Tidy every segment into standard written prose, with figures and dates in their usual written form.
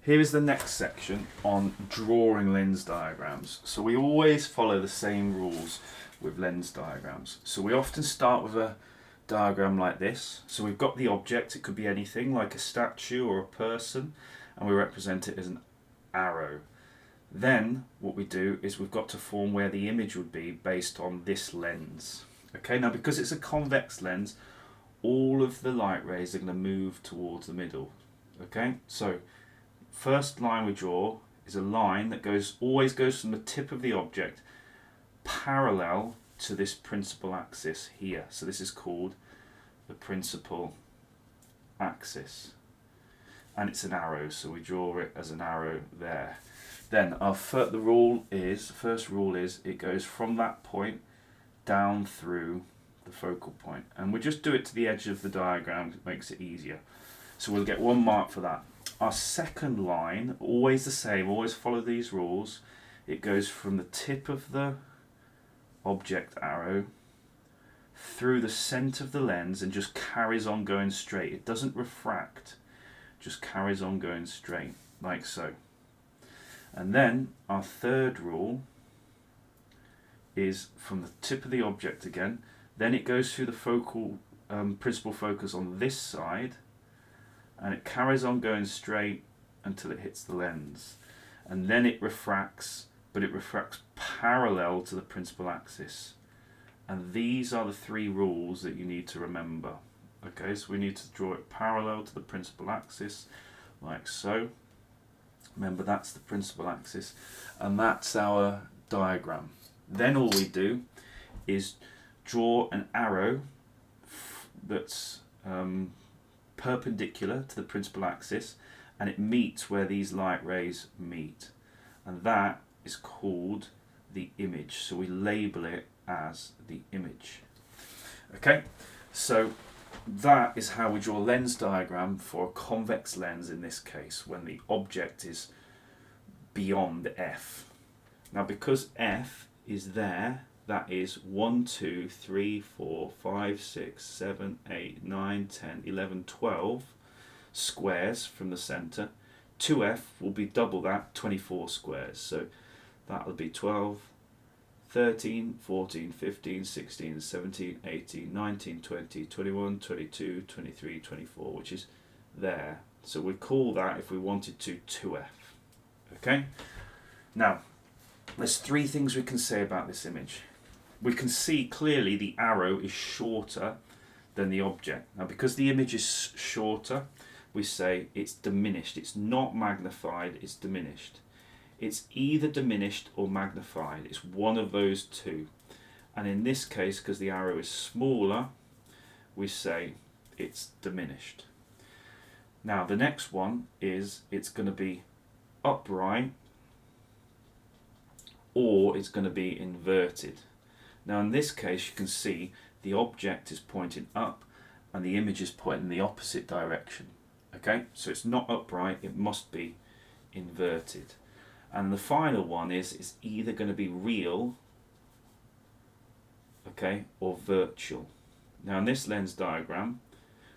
Here is the next section on drawing lens diagrams. So we always follow the same rules with lens diagrams. So we often start with a diagram like this. So we've got the object, it could be anything like a statue or a person, and we represent it as an arrow. Then what we do is we've got to form where the image would be based on this lens. Okay, now because it's a convex lens, all of the light rays are going to move towards the middle. Okay, so first line we draw is a line that always goes from the tip of the object parallel to this principal axis here. So this is called the principal axis, and it's an arrow, so we draw it as an arrow there. Then the first rule is it goes from that point down through the focal point, and we just do it to the edge of the diagram. It makes it easier, so we'll get 1 mark for that. Our second line, always the same, always follow these rules. It goes from the tip of the object arrow through the centre of the lens and just carries on going straight. It doesn't refract, just carries on going straight, like so. And then our third rule is from the tip of the object again, then it goes through the focal principal focus on this side, and it carries on going straight until it hits the lens, and then it refracts, but it refracts parallel to the principal axis. And these are the 3 rules that you need to remember. Okay, so we need to draw it parallel to the principal axis, like so. Remember, that's the principal axis, and that's our diagram. Then all we do is draw an arrow that's perpendicular to the principal axis, and it meets where these light rays meet, and that is called the image. So we label it as the image. Okay, so that is how we draw a lens diagram for a convex lens, in this case when the object is beyond F. Now because F is there, that is 1, 2, 3, 4, 5, 6, 7, 8, 9, 10, 11, 12 squares from the centre. 2F will be double that, 24 squares. So that will be 12, 13, 14, 15, 16, 17, 18, 19, 20, 21, 22, 23, 24, which is there. So we call that, if we wanted to, 2F. Okay? Now, there's 3 things we can say about this image. We can see clearly the arrow is shorter than the object. Now because the image is shorter, we say it's diminished. It's not magnified, it's diminished. It's either diminished or magnified. It's one of those 2. And in this case, because the arrow is smaller, we say it's diminished. Now the next one is it's going to be upright or it's going to be inverted. Now in this case you can see the object is pointing up and the image is pointing in the opposite direction. Okay, so it's not upright, it must be inverted. And the final one is it's either going to be real, okay, or virtual. Now in this lens diagram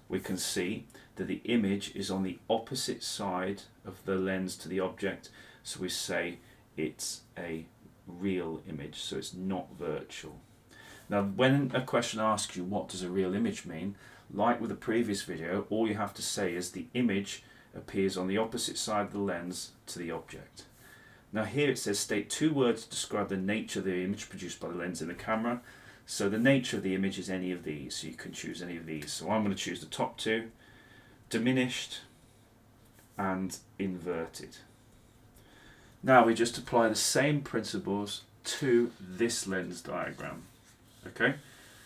we can see that the image is on the opposite side of the lens to the object, so we say it's a real image, so it's not virtual. Now when a question asks you what does a real image mean, like with the previous video, all you have to say is the image appears on the opposite side of the lens to the object. Now here it says state 2 words to describe the nature of the image produced by the lens in the camera. So the nature of the image is any of these, so you can choose any of these. So I'm going to choose the top 2, diminished and inverted. Now we just apply the same principles to this lens diagram. Okay,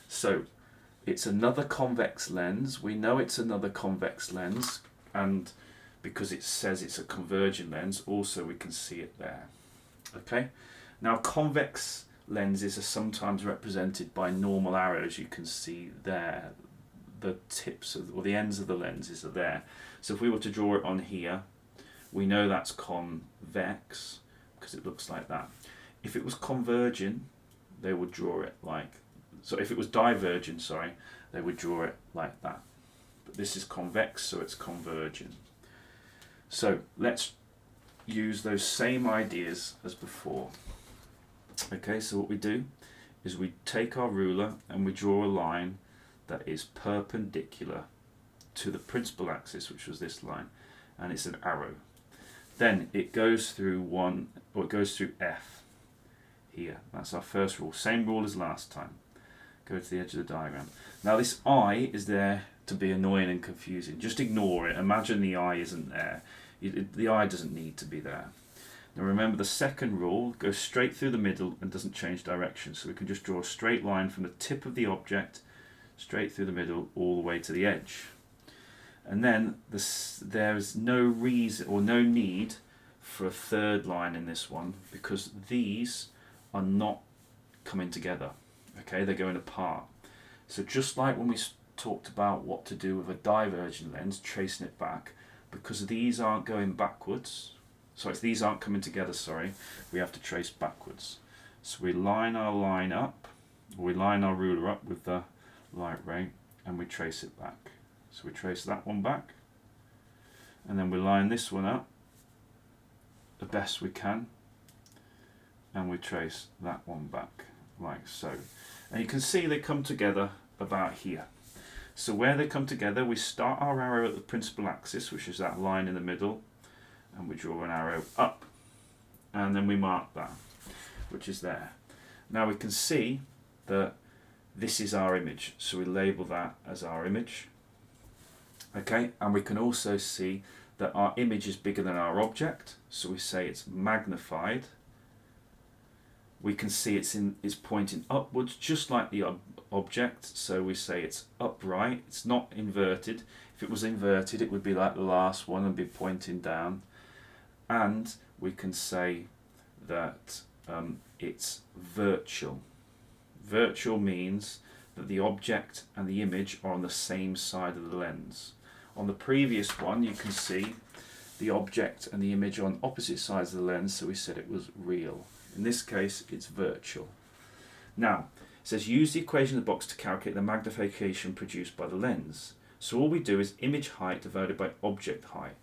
so it's another convex lens. We know it's another convex lens, and because it says it's a convergent lens, also we can see it there. Okay, now convex lenses are sometimes represented by normal arrows. You can see there the tips of, or the ends of the lenses are there. So if we were to draw it on here, we know that's convex because it looks like that. If it was convergent, they would draw it like, so if it was divergent, sorry, they would draw it like that. But this is convex, so it's convergent. So let's use those same ideas as before. Okay, so what we do is we take our ruler and we draw a line that is perpendicular to the principal axis, which was this line, and it's an arrow. Then it goes through it goes through F here. That's our first rule. Same rule as last time. Go to the edge of the diagram. Now this I is there to be annoying and confusing. Just ignore it. Imagine the I isn't there. The I doesn't need to be there. Now remember, the second rule goes straight through the middle and doesn't change direction. So we can just draw a straight line from the tip of the object straight through the middle all the way to the edge. And then there's no reason or no need for a third line in this one, because these are not coming together. Okay, they're going apart. So just like when we talked about what to do with a divergent lens, tracing it back, because these aren't going backwards, these aren't coming together, we have to trace backwards. So we line our line up, or we line our ruler up with the light ray, and we trace it back. So we trace that one back, and then we line this one up the best we can, and we trace that one back, like so. And you can see they come together about here. So where they come together, we start our arrow at the principal axis, which is that line in the middle, and we draw an arrow up, and then we mark that, which is there. Now we can see that this is our image, so we label that as our image. Okay, and we can also see that our image is bigger than our object, so we say it's magnified. We can see it's pointing upwards, just like the object, so we say it's upright. It's not inverted. If it was inverted, it would be like the last one and be pointing down. And we can say that it's virtual. Virtual means that the object and the image are on the same side of the lens. On the previous one, you can see the object and the image are on opposite sides of the lens, so we said it was real. In this case, it's virtual. Now, it says use the equation in the box to calculate the magnification produced by the lens. So all we do is image height divided by object height.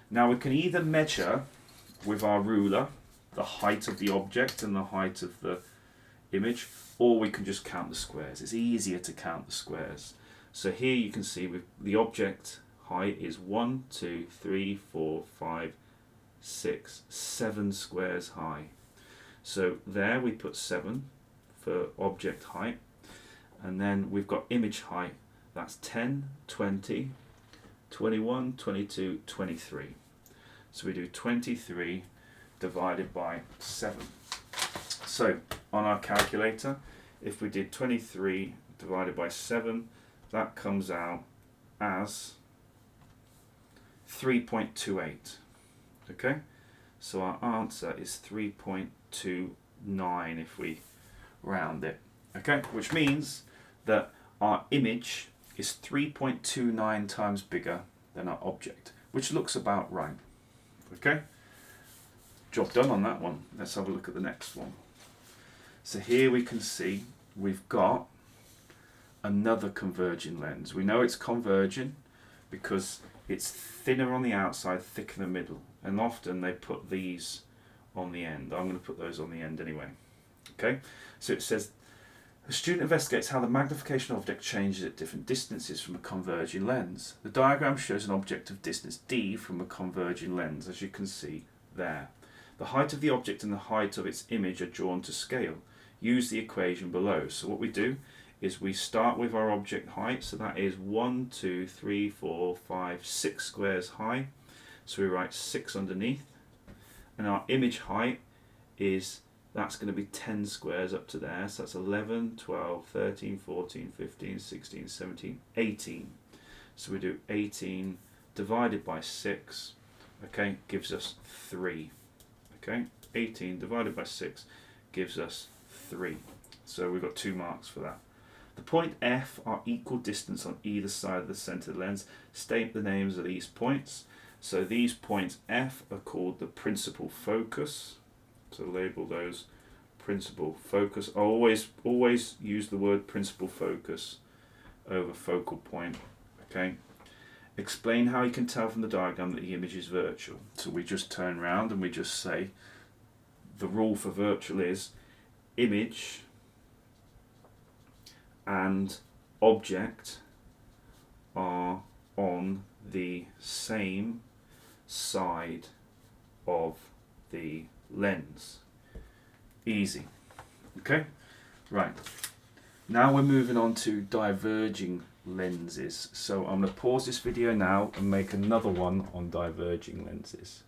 Now we can either measure with our ruler the height of the object and the height of the image, or we can just count the squares. It's easier to count the squares. So here you can see with the object height is 1, 2, 3, 4, 5, 6, 7 squares high. So there we put 7 for object height, and then we've got image height, that's 10, 20, 21, 22, 23. So we do 23 divided by 7. So on our calculator, if we did 23 divided by 7, that comes out as 3.28. Okay, so our answer is 3.29 if we round it. Okay, which means that our image is 3.29 times bigger than our object, which looks about right. Okay, job done on that one. Let's have a look at the next one. So here we can see we've got another converging lens. We know it's converging because it's thinner on the outside, thicker in the middle, and often they put these on the end. I'm going to put those on the end anyway. Okay, so it says a student investigates how the magnification of object changes at different distances from a converging lens. The diagram shows an object of distance d from a converging lens, as you can see there. The height of the object and the height of its image are drawn to scale. Use the equation below. So what we do is we start with our object height, so that is 1, 2, 3, 4, 5, 6 squares high. So we write 6 underneath. And our image height is, that's going to be 10 squares up to there. So that's 11, 12, 13, 14, 15, 16, 17, 18. So we do 18 divided by 6, okay, gives us 3. Okay, 18 divided by 6 gives us 3. So we've got 2 marks for that. The point F are equal distance on either side of the centre of the lens. State the names of these points. So these points F are called the principal focus. So label those principal focus. I always use the word principal focus over focal point. Okay, Explain how you can tell from the diagram that the image is virtual. So we just turn around and we just say the rule for virtual is image and object are on the same side of the lens. Easy. Okay, right. Now we're moving on to diverging lenses. So I'm going to pause this video now and make another one on diverging lenses.